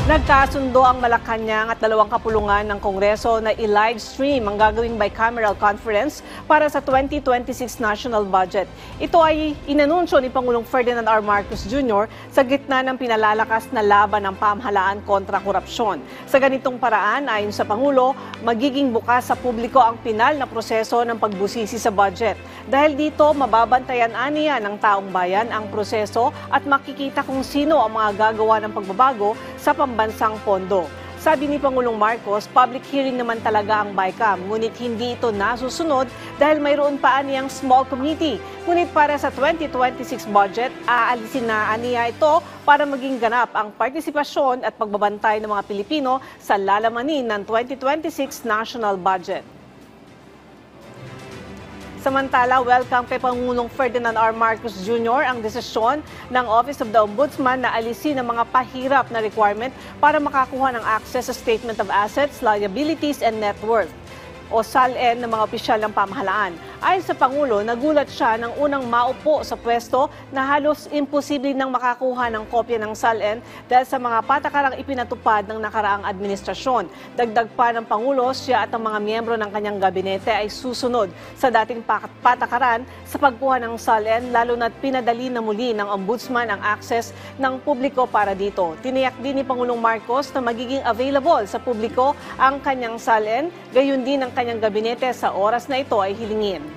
Nagkasundo ang Malacanang at dalawang kapulungan ng Kongreso na i-livestream ang gagawing bicameral conference para sa 2026 national budget. Ito ay inanunsyo ni Pangulong Ferdinand R. Marcos Jr. sa gitna ng pinalalakas na laban ng pamahalaan kontra korupsyon. Sa ganitong paraan, ayon sa Pangulo, magiging bukas sa publiko ang pinal na proseso ng pagbusisi sa budget. Dahil dito, mababantayan aniya ng taong bayan ang proseso at makikita kung sino ang mga gagawa ng pagbabago sa pambansang pondo. Sabi ni Pangulong Marcos, public hearing naman talaga ang BICAM, ngunit hindi ito nasusunod dahil mayroon pa aniyang small committee. Ngunit para sa 2026 budget, aalisin na aniya ito para maging ganap ang partisipasyon at pagbabantay ng mga Pilipino sa lalamanin ng 2026 national budget. Samantala, welcome kay Pangulong Ferdinand R. Marcos Jr. ang desisyon ng Office of the Ombudsman na alisin ang mga pahirap na requirement para makakuha ng access sa Statement of Assets, Liabilities, and Net Worth o SALN ng mga opisyal ng pamahalaan. Ayon sa Pangulo, nagulat siya nang unang maupo sa pwesto na halos imposible nang makakuha ng kopya ng SALN dahil sa mga patakarang ipinatupad ng nakaraang administrasyon. Dagdag pa ng Pangulo, siya at ang mga miyembro ng kanyang gabinete ay susunod sa dating patakaran sa pagkuha ng SALN, lalo na't pinadali na muli ng Ombudsman ang access ng publiko para dito. Tiniyak din ni Pangulong Marcos na magiging available sa publiko ang kanyang SALN, gayon din ang kanyang gabinete sa oras na ito ay hilingin.